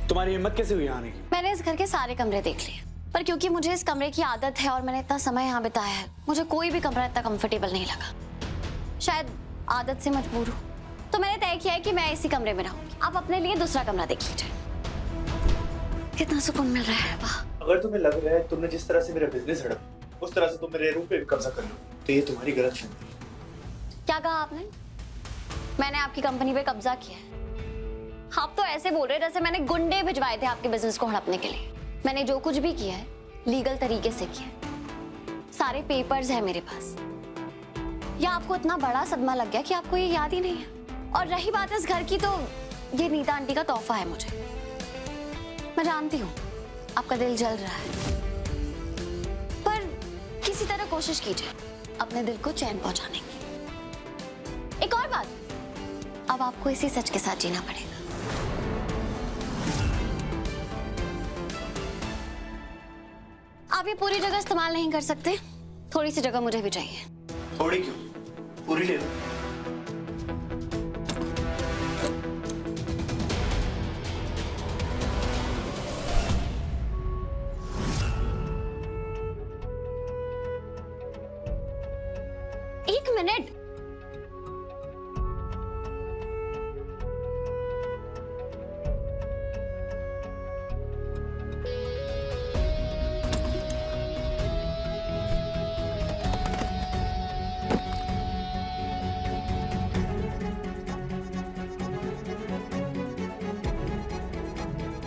तुम्हारी हिम्मत कैसे हुई आने की? मैंने इस घर के सारे कमरे देख लिए, पर क्योंकि मुझे इस कमरे की आदत है और मैंने इतना समय यहाँ बिताया है, मुझे कोई भी कमरा इतना कंफर्टेबल नहीं लगा। शायद आदत से मजबूर हूँ, तो मैंने तय किया है कि मैं इसी कमरे में रहूंगी। आप अपने लिए दूसरा कमरा देख लीजिए। कितना सुकून मिल रहा है। वाह। अगर तुम्हें लग रहा है तुमने जिस तरह से मेरा बिजनेस हड़प उस तरह से तुम मेरे रूम पे भी कब्जा कर लो, तो ये तुम्हारी गलत फहमी है। क्या कहा आपने? मैंने आपकी कंपनी पे कब्जा किया है? आप तो ऐसे बोल रहे हैं जैसे मैंने गुंडे भिजवाए थे आपके बिजनेस को हड़पने के लिए। मैंने जो कुछ भी किया है लीगल तरीके से किया है। सारे पेपर्स हैं मेरे पास। या आपको इतना बड़ा सदमा लग गया कि आपको ये याद ही नहीं है? और रही बात इस घर की, तो ये नीता आंटी का तोहफा है मुझे। मैं जानती हूँ आपका दिल जल रहा है, पर किसी तरह कोशिश कीजिए अपने दिल को चैन पहुंचाने की। एक और बात, अब आपको इसी सच के साथ जीना पड़ेगा। आप ये पूरी जगह इस्तेमाल नहीं कर सकते, थोड़ी सी जगह मुझे भी चाहिए। थोड़ी क्यों, पूरी ले लो। एक मिनट,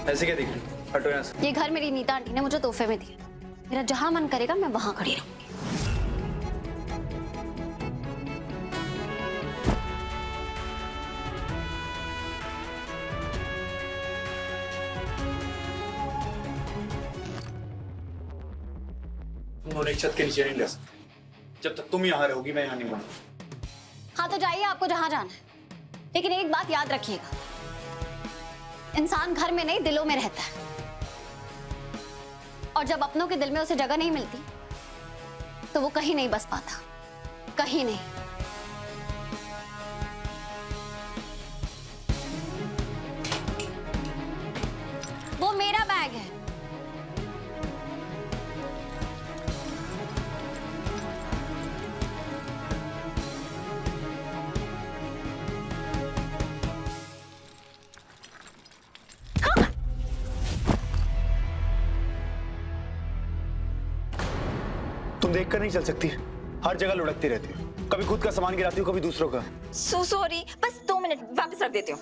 ऐसे क्या देख रही हो? हटो यहाँ से। ये घर मेरी नीता आंटी ने मुझे तोहफे में दिया। मेरा जहां मन करेगा मैं वहां खड़ी रहूंगी। तुम एक छत के नीचे नहीं रह सकते। जब तक तुम यहाँ रहोगी मैं यहाँ नहीं रहूंगा। हाँ तो जाइए, आपको जहां जाना है। लेकिन एक बात याद रखिएगा, इंसान घर में नहीं दिलों में रहता है, और जब अपनों के दिल में उसे जगह नहीं मिलती तो वो कहीं नहीं बस पाता, कहीं नहीं। वो मेरा बैग है। तुम देखकर नहीं चल सकती, हर जगह लुढ़कती रहती हो। कभी खुद का सामान गिराती हो, कभी दूसरों का। सॉरी, बस 2 मिनट, वापस रख देती हूँ।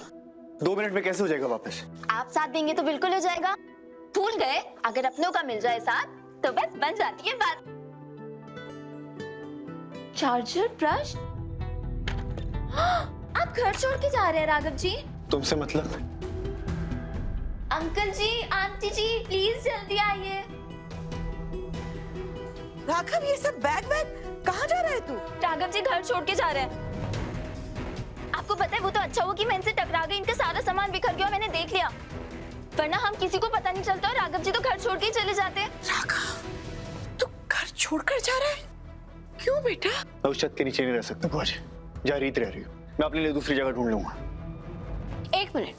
2 मिनट में कैसे हो जाएगा वापस? आप साथ देंगे तो बिल्कुल हो जाएगा। भूल गए, अगर अपनों का मिल जाए साथ तो बस बन जाती है बात। Charger, brush. आप घर छोड़ के जा रहे हैं राघव जी? तुमसे मतलब? Uncle ji, aunty ji, please जल्दी आइए। राघव, ये सब बैग वैग कहाँ जा रहा है तू? राघव जी घर छोड़ के जा रहे हैं। आपको पता है वो तो अच्छा हुआ कि मैं इनसे टकरा गई, इनका सारा सामान बिखर गया, मैंने देख लिया। वरना हम किसी को पता नहीं चलता और राघव जी तो घर छोड़ के ही चले जाते। राघव, तू घर छोड़कर जा रहा है? क्यों बेटा? मैं उस छत के नीचे नहीं रह सकता बुआ जी, जहाँ रीत रह रही हो। मैं अपने लिए दूसरी जगह ढूंढ लूंगा। एक मिनट,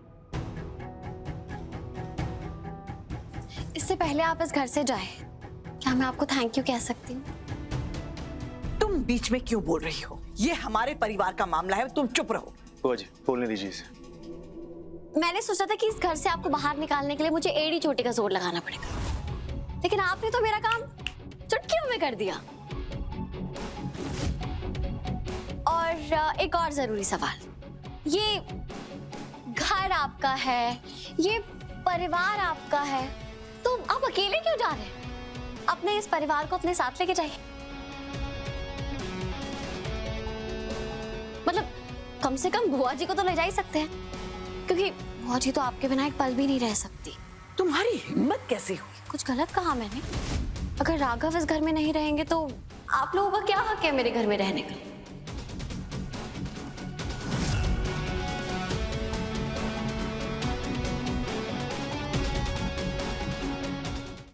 इससे पहले आप इस घर से जाए, क्या मैं आपको थैंक यू कह सकती हूँ? तुम बीच में क्यों बोल रही हो? ये हमारे परिवार का मामला है, तुम चुप रहो। बुआ जी बोलने दीजिए इसे। मैंने सोचा था कि इस घर से आपको बाहर निकालने के लिए मुझे एड़ी चोटी का जोर लगाना पड़ेगा, लेकिन आपने तो मेरा काम चुटकियों में कर दिया। और एक और जरूरी सवाल, ये घर आपका है, ये परिवार आपका है, तो आप अकेले क्यों जा रहे हैं? अपने इस परिवार को अपने साथ लेके जाइए। मतलब कम से कम बुआ जी को तो ले जा ही सकते हैं, क्योंकि बुआ जी तो आपके बिना एक पल भी नहीं रह सकती। तुम्हारी हिम्मत कैसे हुई? कुछ गलत कहा मैंने? अगर राघव इस घर में नहीं रहेंगे तो आप लोगों का क्या हक है मेरे घर में रहने का?